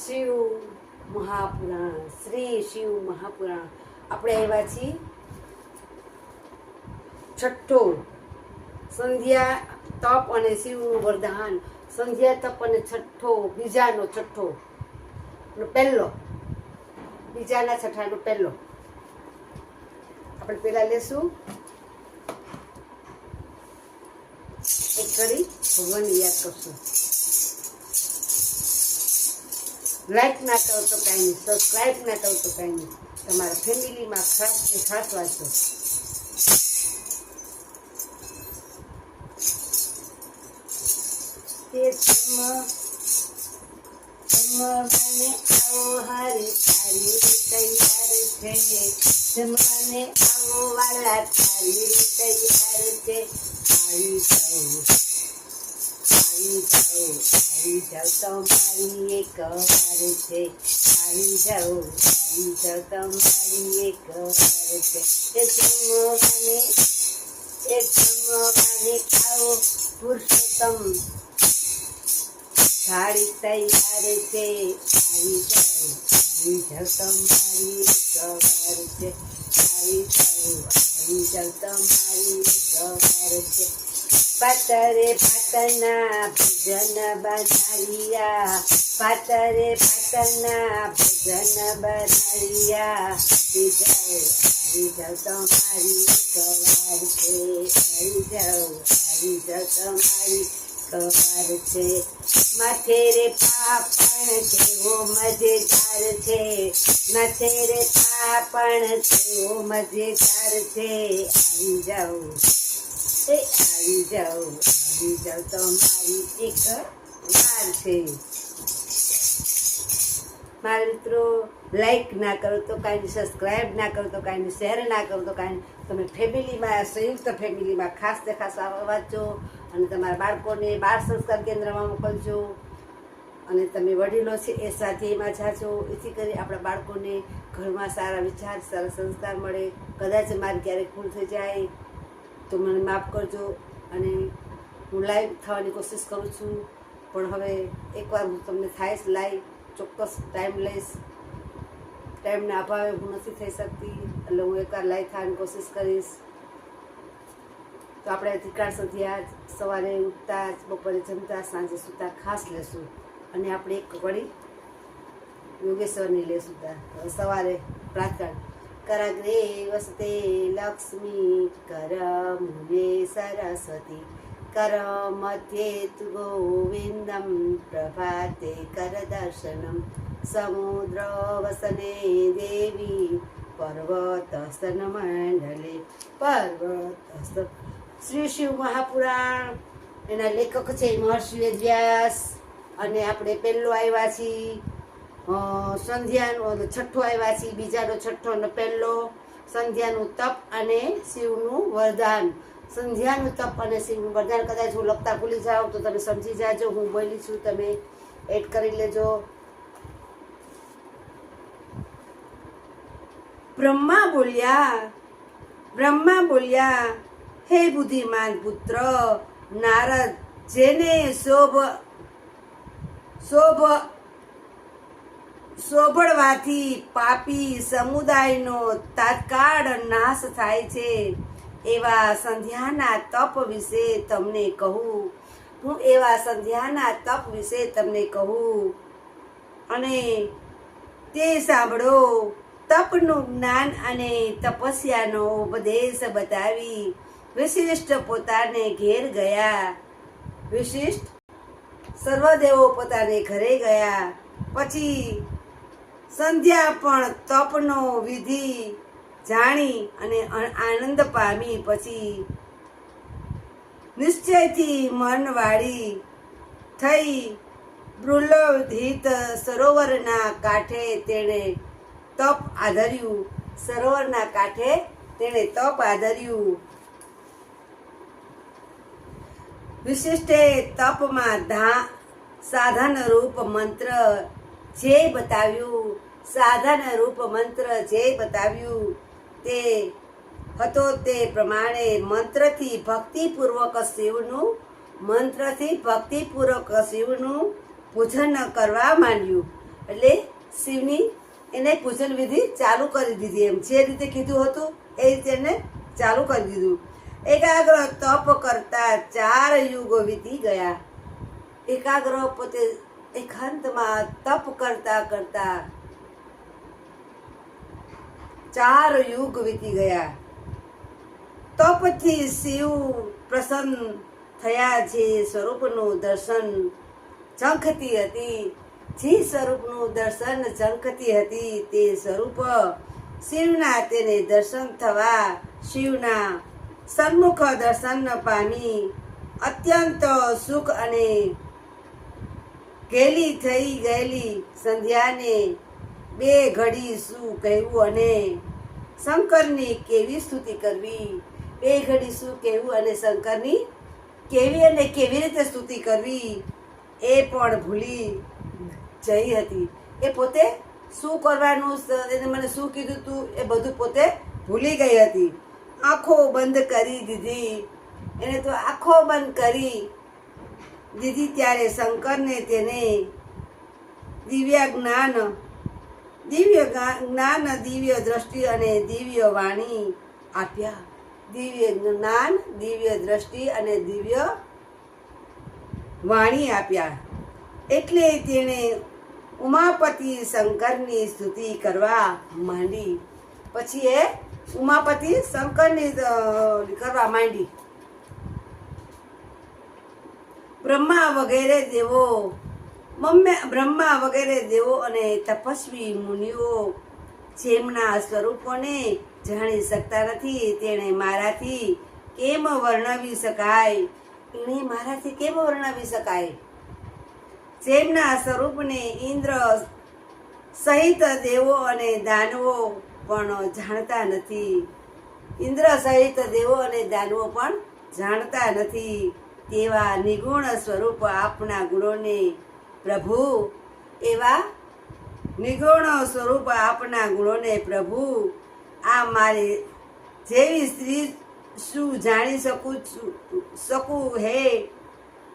શિવ મહાપુરાણ, શ્રી શિવ મહાપુરાણ. આપણે આવ્યા છીએ છઠ્ઠો સંધ્યા તપ અને શિવનું વરદાન. સંધ્યા તપ અને છઠ્ઠો, બીજાનો છઠ્ઠો, પહેલો, બીજાના છઠ્ઠાનો પહેલો. આપણે પેલા લેશું એક કરી ભગવાનને યાદ કરશું. લાઈક ના કરો તો કાંઈ નહીં, સબસ્ક્રાઈબ ના કરો તો કાંઈ નહીં. તમારા ફેમિલીમાં ખાસ ને ખાસ વાંચો. જમવાને આવો હારે તારી તૈયાર છે, જમવાને આવો વાલા તારી તૈયાર છે. આવી જાઓ, આવી જાઓ, આવી જાઓ, તમારી એક વાર છે. આવી જાઓ, આવી જાઓ, તમારી એક વાર છે. એ જમવાને આવો પુરુષોત્તમ થાળી તૈયાર છે. આવી જાઓ, આવી જાઓ, તમારી એક વાર છે. આવી જાઓ, આવી જાઓ, તમારી એક વાર છે. પાતરે પાતરના ભજન બનાવ્યા, પાતરે પાતરના ભજન બનાવ્યા. આવી જાઓ, આવી જાઓ, તમારી એક વાર છે. આવી જાઓ, આવી જાઓ, તમારી વાર છે. માથે રે પાપણ કેવો મજેદાર છે, માથે રે પાપણ કેવો મજેદાર છે. આવી જાઓ, આવી જાઓ, આવી જાઓ, તમારી એક વાર છે. મારા મિત્રો, લાઈક ના કરો તો કાંઈ નહીં, સબસ્ક્રાઈબ ના કરો તો કાંઈ નહીં, શેર ના કરો તો કાંઈ નહીં. તમે ફેમિલીમાં, સંયુક્ત ફેમિલીમાં ખાસ તે ખાસ વાંચો અને તમારા બાળકોને બાળ સંસ્કાર કેન્દ્રમાં મોકલજો. અને તમે વડીલો છે એ સાથે એમાં જાજો. એથી કરી આપણા બાળકોને ઘરમાં સારા વિચાર, સારા સંસ્કાર મળે. કદાચ મારી ક્યારેક ભૂલ થઈ જાય તો મને માફ કરજો. અને હું લાઈવ થવાની કોશિશ કરું છું, પણ હવે એકવાર હું તમને થાઈશ લાઈવ, ચોક્કસ ટાઈમ લઈશ. ટાઈમના અભાવે હું નથી થઈ શકતી, એટલે હું એકવાર લાઈવ થવાની કોશિશ કરીશ. તો આપણે ત્રિકાળ સંધ્યા સવારે ઉઠતા, બપોરે જમતા, સાંજે સૂતા ખાસ લેશું. અને આપણે એક વળી યોગેશ્વરની લેશું. સવારે પ્રાર્થના કરાગ્રે વસતે લક્ષ્મી, કર મૂલે સરસ્વતી, કર મધ્યે તુ ગોવિંદમ, પ્રભાતે કર દર્શનમ, સમુદ્ર વસને દેવી, પર્વત સ્તન મંડલે. પર્વત શ્રી શિવ મહાપુરાણ, એના લેખક છે મહર્ષિ વેદવ્યાસ. અને આપણે પહેલો આવ્યા છીએ સંધ્યાનો, છઠ્ઠો આવ્યા છીએ, બીજાનો છઠ્ઠો ને પહેલો. સંધ્યાનું તપ અને શિવનું વરદાન. સંધ્યાનું તપ અને શિવનું વરદાન કદાચ હું લખતા ભૂલી જાઉં તો તમે સમજી જાજો, હું બોલી છું, તમે એડ કરી લેજો. બ્રહ્મા બોલ્યા, હે બુદ્ધિમાન પુત્ર નારદ, જેને શોભળવાથી પાપી સમુદાયનો તાત્કાળ નાશ થાય છે, એવા સંધ્યાના તપ વિશે તમને કહું. હું એવા સંધ્યાના તપ વિશે તમને કહું. અને તે સાંભળો. તપનું જ્ઞાન અને તપસ્યાનો ઉપદેશ બતાવી વિશિષ્ટ પોતાને ઘેર ગયા. વિશિષ્ટ સર્વદેવો પોતાને ઘરે ગયા. પછી સંધ્યા પણ તપનો વિધિ જાણી અને આનંદ પામી. પછી નિશ્ચયથી મન વાળી થઈ બૃહ્લોહિત સરોવરના કાંઠે તેણે તપ આધર્યું. સરોવરના કાંઠે તેણે તપ આધર્યું. વિશિષ્ટે તપમાં સાધન રૂપ મંત્ર જે બતાવ્યું, સાધન રૂપ મંત્ર જે બતાવ્યું તે હતો તે પ્રમાણે મંત્રથી ભક્તિપૂર્વક શિવનું પૂજન કરવા માંડ્યું. એટલે શિવની એને પૂજન વિધિ ચાલુ કરી દીધી. એમ જે રીતે કીધું હતું એ રીતે એને ચાલુ કરી દીધું. એકાગ્ર તપ કરતા 4 યુગો વીતી ગયા. એકાગ્ર પોતે એકાંતમાં તપ કરતા કરતા 4 યુગ વીતી ગયા. તપથી શિવ પ્રસન્ન થયા. જે સ્વરૂપનું દર્શન ઝંખતી હતી, જે સ્વરૂપનું દર્શન ઝંખતી હતી તે સ્વરૂપ શિવના તેને દર્શન થવા શિવના સન્મુખ દર્શન પામી અત્યંત સુખ અને ગેલી થઈ ગયેલી સંધ્યાને 2 ઘડી શું કહેવું અને શંકરની કેવી સ્તુતિ કરવી. 2 ઘડી શું કહેવું અને શંકરની કેવી રીતે સ્તુતિ કરવી એ પણ ભૂલી જઈ હતી. એ પોતે શું કરવાનું, એને મને શું કીધું તું એ બધું પોતે ભૂલી ગઈ હતી. આંખો બંધ કરી દીધી. એને તો આંખો બંધ કરી દીધી ત્યારે શંકરને તેને દિવ્ય જ્ઞાન, દિવ્ય દ્રષ્ટિ અને દિવ્ય વાણી આપ્યા. દિવ્ય જ્ઞાન, દિવ્ય દ્રષ્ટિ અને દિવ્ય વાણી આપ્યા. એટલે તેણે ઉમાપતિ શંકરની સ્તુતિ કરવા માંડી. પછી એ ઉમાપતિ શંકરની કરવા માંડી. બ્રહ્મા વગેરે દેવો અને તપસ્વી મુનિઓ જેમના સ્વરૂપોને જાણી શકતા નથી તેણે મારાથી કેમ વર્ણવી શકાય. એને મારાથી કેમ વર્ણવી શકાય. જેમના સ્વરૂપને ઇન્દ્ર સહિત દેવો અને દાનવો પણ જાણતા નથી. ઇન્દ્ર સહિત દેવો અને દાનવો પણ જાણતા નથી. તેવા નિગુણ સ્વરૂપ આપના ગુણોને પ્રભુ, એવા નિગુણ સ્વરૂપ આપના ગુણોને પ્રભુ આ મારી જેવી સ્ત્રી શું જાણી શકું. હે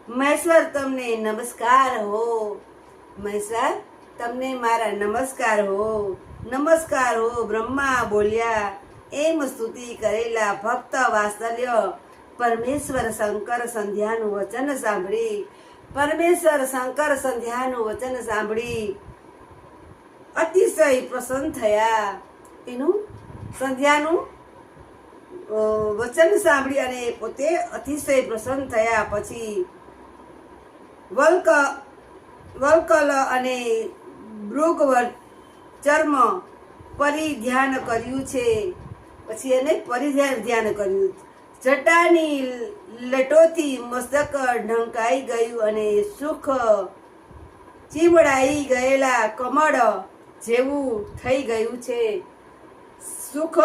મહેશ્વર તમને નમસ્કાર હો. મહેશ્વર તમને મારા નમસ્કાર હો. નમસ્કાર હો. બ્રહ્મા બોલ્યા. એમ સ્તુતિ કરેલા ભક્ત વાત્સલ્ય પરમેશ્વર શંકર સંધ્યાનું વચન સાંભળી અતિશય પ્રસન્ન થયા. એનું સંધ્યાનું વચન સાંભળી અને પોતે અતિશય પ્રસન્ન થયા. પછી વલ્કલ અને મૃગ ચર્મ પરિધ્યાન કર્યું છે. પછી એને પરિધ્યાન કર્યું. જટાની લટોથી મસ્તક ઢંકાઈ ગયું અને સુખ ચીમડાઈ ગયેલા કમળ જેવું થઈ ગયું છે. સુખ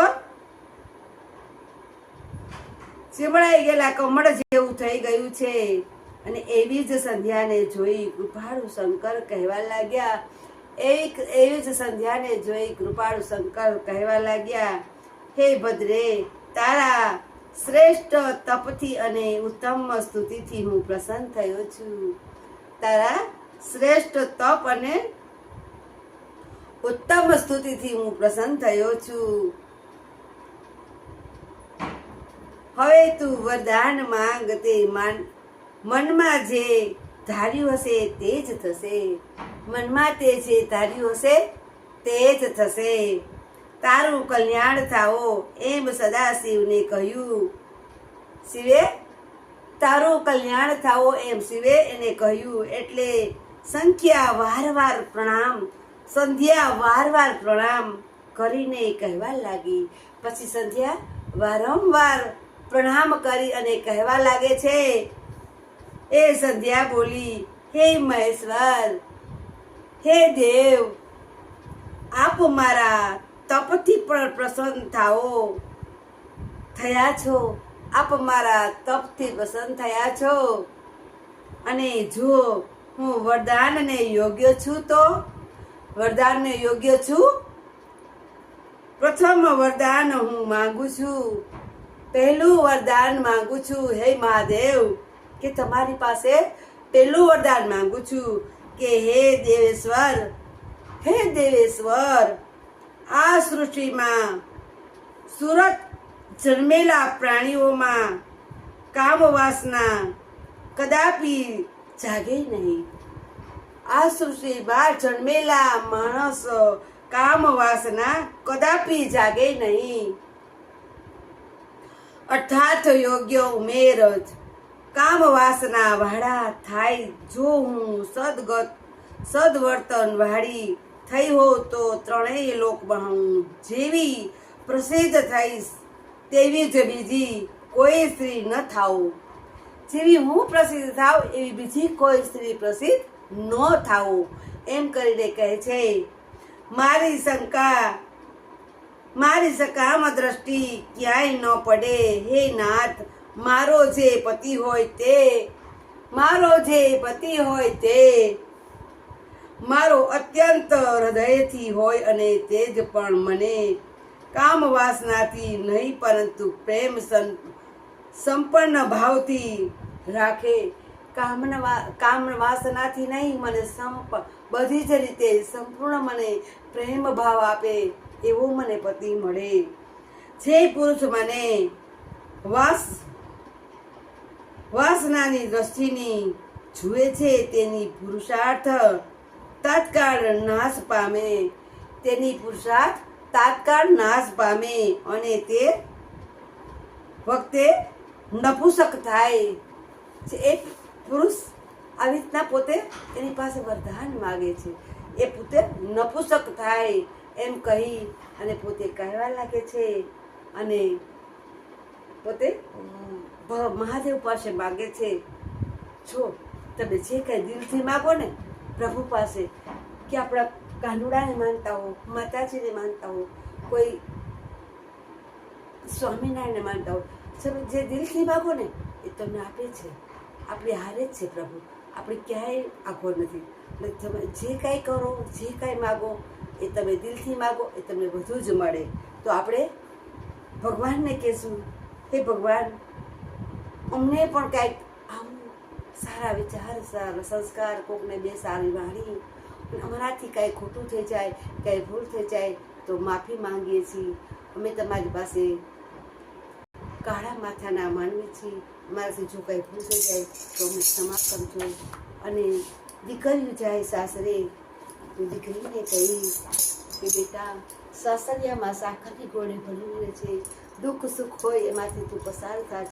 ચીમડાઈ ગયેલા કમળ જેવું થઈ ગયું છે. અને એવી જ સંધ્યાને જોઈ કૃપાળુ શંકર કહેવા લાગ્યા. એવી જ સંધ્યાને જોઈ કૃપાળુ શંકર કહેવા લાગ્યા. હે ભદ્રે, તારા શ્રેષ્ઠ તપથી અને ઉત્તમ સ્તુતિથી હું પ્રસન્ન થયો છું. તારા શ્રેષ્ઠ તપ અને ઉત્તમ સ્તુતિથી હું પ્રસન્ન થયો છું. હવે તું વરદાન માંગ. તે મનમાં જે ધાર્યું હશે તે જ થશે. મનમાં તે જે ધાર્યું હશે તે જ થશે. તારું કલ્યાણ થાઓ એમ સદાશિવને કહ્યું. શિવે તારું કલ્યાણ થાઓ એમ શિવે એને કહ્યું. એટલે સંધ્યા વારંવાર પ્રણામ કરીને કહેવા લાગી. પછી સંધ્યા વારંવાર પ્રણામ કરી અને કહેવા લાગે છે. એ સંધ્યા બોલી, હે મહેશ્વર, હે દેવ, આપ મારા તપથી પણ પ્રસન્ન થયા છો. આપ મારા તપથી પ્રસન્ન થયા છો. અને જો હું વરદાનને યોગ્ય છું તો વરદાનને યોગ્ય છું. પ્રથમ વરદાન હું માંગુ છું. પહેલું વરદાન માંગુ છું. હે મહાદેવ, કે તમારી પાસે પહેલું વરદાન માંગુ છું કે હે દેવેશ્વર, હે દેવેશ્વર, આ સૃષ્ટિમાં સુરત જન્મેલા પ્રાણીઓમાં કામ વાસના કદાપી જાગે નહીં. આ સૃષ્ટિમાં જન્મેલા માણસ કામ વાસના કદાપી જાગે નહીં. અર્થાત યોગ્ય ઉમેર જ કામ વાસના વાળા થાય. જો હું સદવર્તન વાળી થઈ હોઉં તો ત્રણેય લોકમાં હું જેવી પ્રસિદ્ધ થઈશ તેવી જ બીજી કોઈ સ્ત્રી ન થાઉં. જેવી હું પ્રસિદ્ધ થાવ એવી બીજી કોઈ સ્ત્રી પ્રસિદ્ધ ન થાઉં. એમ કરીને કહે છે, મારી સકામ દ્રષ્ટિ ક્યાંય ન પડે. હે નાથ, મારો જે પતિ હોય તે મારો અત્યંત હૃદયથી હોય અને તે જ પણ મને કામ વાસનાથી નહીં પરંતુ પ્રેમ સંપન્ન ભાવથી રાખે. કામ વાસનાથી નહીં, મને બધી જ રીતે સંપૂર્ણ મને પ્રેમ ભાવ આપે એવો મને પતિ મળે. જે પુરુષ મને વાસનાની દ્રષ્ટિની જુએ છે તેની પુરુષાર્થ તાત્કાળ નાશ પામે. અને તે વખતે નપુંસક થાય. એ પુરુષ આવી રીતના પોતે એની પાસે વરદાન માગે છે. એ પોતે નપુંસક થાય એમ કહી અને પોતે કહેવા લાગે છે અને પોતે મહાદેવ પાસે માગે છે. જો તમે જે કંઈ દિલથી માગો ને પ્રભુ પાસે, કે આપણા કાનુડાને માનતા હો, માતાજીને માનતા હો, કોઈ સ્વામિનારાયણને માનતા હો, તમે જે દિલથી માગો ને એ તમને આપે છે. આપણી હારે જ છે પ્રભુ, આપણે ક્યાંય આખો નથી. એટલે તમે જે કાંઈ કરો, જે કાંઈ માગો એ તમે દિલથી માગો એ તમને બધું જ મળે. તો આપણે ભગવાનને કહેશું, હે ભગવાન, અમને પણ કાંઈક આવું સારા વિચાર, સારા સંસ્કાર, કોકને બે સારી વાણી, અમારાથી કાંઈ ખોટું થઈ જાય, કાંઈ ભૂલ થઈ જાય તો માફી માંગીએ છીએ. અમે તમારી પાસે કાળા માથાના માનવી છીએ. અમારાથી જો કાંઈ ભૂલ થઈ જાય તો અમે ક્ષમા કરજો. અને દીકરીઓ જાય સાસરે તો દીકરીને કહી કે બેટા, સાસરિયામાં સાકરની ગોળે ભળી રહે છે, દુઃખ સુખ હોય એમાંથી તું પસાર થા.